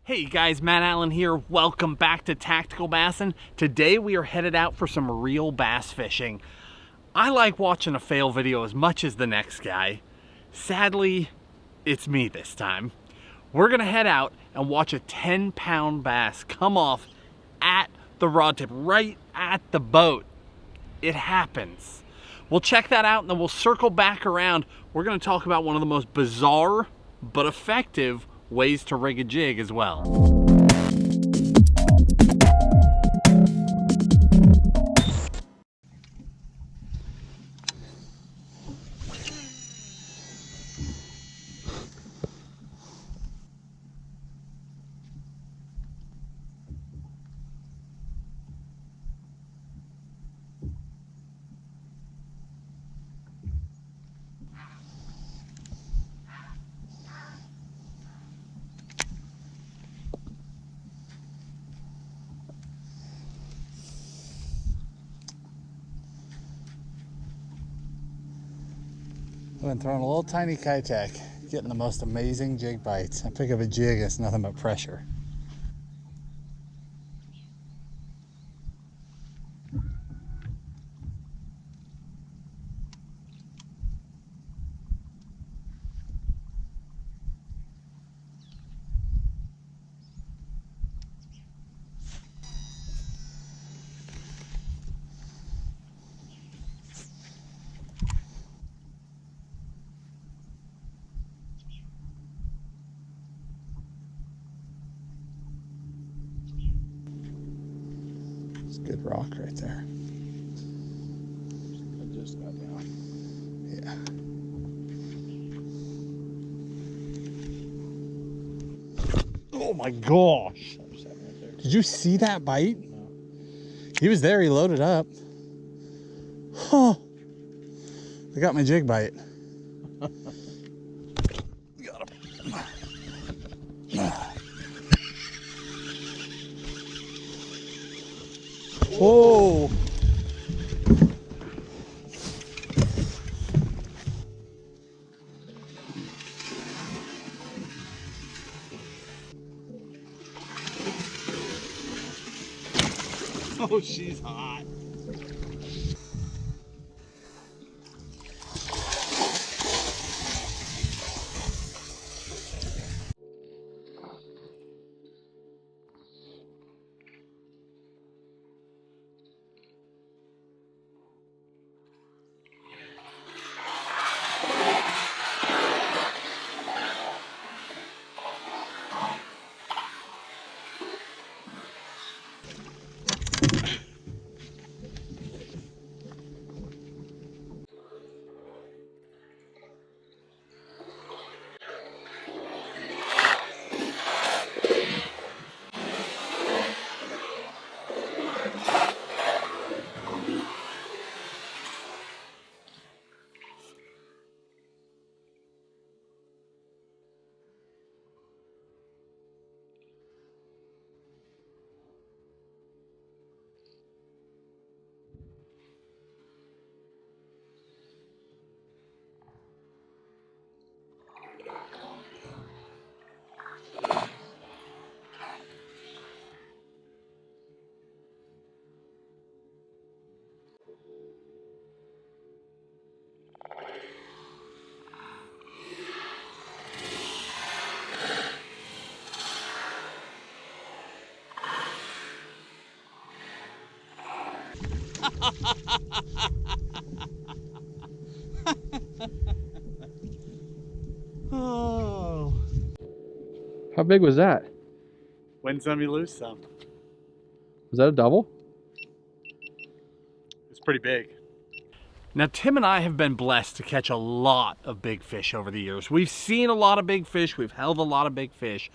Hey guys, Matt Allen here. Welcome back to Tactical Bassin. Today we are headed out for some real bass fishing. I like watching a fail video as much as the next guy. Sadly, it's me this time. We're gonna head out and watch a 10-pound bass come off at the rod tip, right at the boat. It happens. We'll check that out and then we'll circle back around. We're gonna talk about one of the most bizarre but effective ways to rig a jig as well. I've been throwing a little tiny Kitech, getting the most amazing jig bites. I pick up a jig, it's nothing but pressure. Good rock right there. I just got down. Yeah. Oh my gosh. Right, Did you see that bite? no. He was there, he loaded up. Huh. I got my jig bite. Got him. Whoa. Oh, she's hot. Oh. How big was that? Win some, you lose some. Was that a double? It's pretty big. Now, Tim and I have been blessed to catch a lot of big fish over the years. We've seen a lot of big fish. We've held a lot of big fish.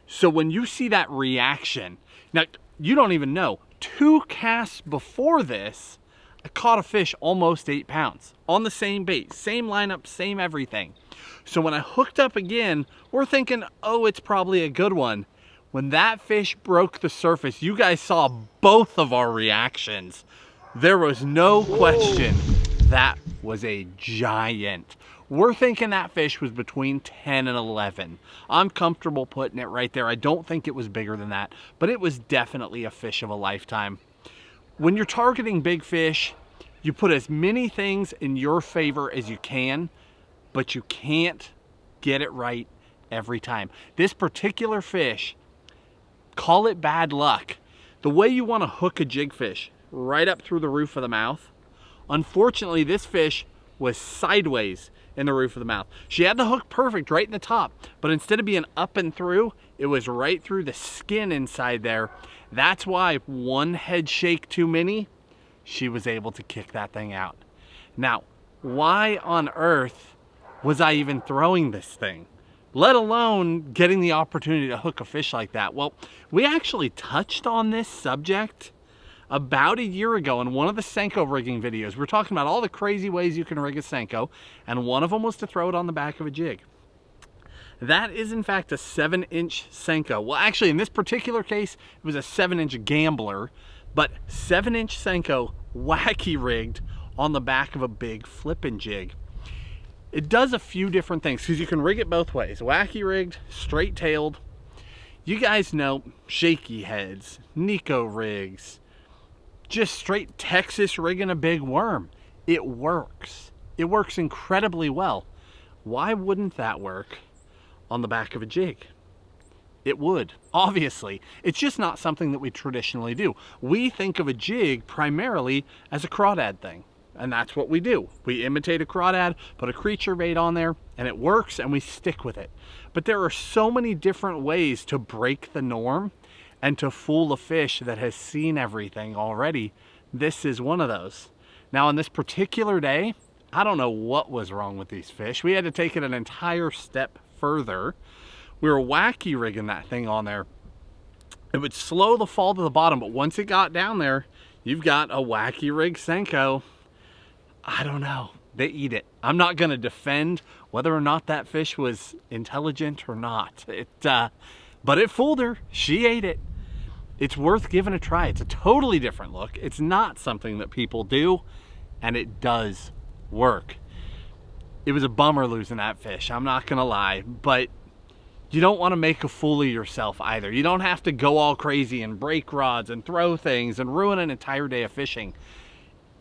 So when you see that reaction, now you don't even know, 2 casts before this, I caught a fish almost 8 pounds on the same bait, same lineup, same everything. So when I hooked up again, we're thinking, oh, it's probably a good one. When that fish broke the surface, you guys saw both of our reactions. There was no question that was a giant. We're thinking that fish was between 10 and 11. I'm comfortable putting it right there. I don't think it was bigger than that, but it was definitely a fish of a lifetime. When you're targeting big fish, you put as many things in your favor as you can, but you can't get it right every time. This particular fish, call it bad luck. The way you want to hook a jig fish, right up through the roof of the mouth. Unfortunately, this fish was sideways in the roof of the mouth. She had the hook perfect right in the top, but instead of being up and through, it was right through the skin inside there. That's why one head shake too many, she was able to kick that thing out. Now, why on earth was I even throwing this thing? Let alone getting the opportunity to hook a fish like that. Well, we actually touched on this subject about a year ago in one of the senko rigging videos. We were talking about all the crazy ways you can rig a senko, and one of them was to throw it on the back of a jig. That is in fact a 7-inch senko. Well, actually in this particular case, it was a 7-inch gambler, but 7-inch senko wacky rigged on the back of a big flipping jig. It does a few different things because you can rig it both ways. Wacky rigged, straight tailed. You guys know shaky heads, Nico rigs, just straight Texas rigging a big worm. It works. It works incredibly well. Why wouldn't that work on the back of a jig? It would, obviously. It's just not something that we traditionally do. We think of a jig primarily as a crawdad thing, and that's what we do. We imitate a crawdad, put a creature bait on there, and it works, and we stick with it. But there are so many different ways to break the norm and to fool a fish that has seen everything already. This is one of those. Now on this particular day, I don't know what was wrong with these fish. We had to take it an entire step further. We were wacky rigging that thing on there. It would slow the fall to the bottom, but once it got down there, you've got a wacky rig senko. I don't know, they eat it. I'm not gonna defend whether or not that fish was intelligent or not. But it fooled her, she ate it. It's worth giving a try. It's a totally different look. It's not something that people do, and it does work. It was a bummer losing that fish, I'm not gonna lie, but you don't want to make a fool of yourself either. You don't have to go all crazy and break rods and throw things and ruin an entire day of fishing.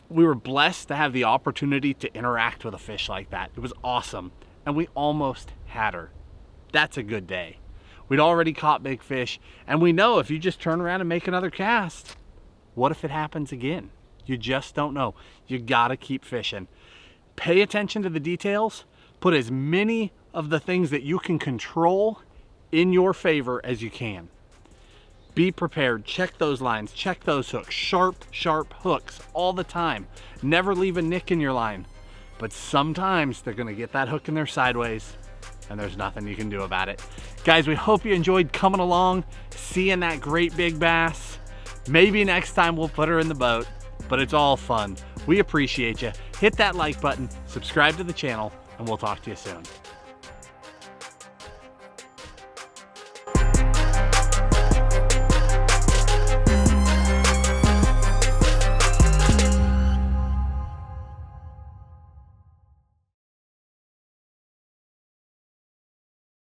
We were blessed to have the opportunity to interact with a fish like that. It was awesome, and we almost had her. That's a good day. We'd already caught big fish, and we know if you just turn around and make another cast, what if it happens again? You just don't know. You gotta keep fishing. Pay attention to the details. Put as many of the things that you can control in your favor as you can. Be prepared. Check those lines. Check those hooks. Sharp, sharp hooks all the time. Never leave a nick in your line. But sometimes they're gonna get that hook in there sideways, and there's nothing you can do about it. Guys, we hope you enjoyed coming along, seeing that great big bass. Maybe next time we'll put her in the boat, but it's all fun. We appreciate you. Hit that like button, subscribe to the channel, and we'll talk to you soon.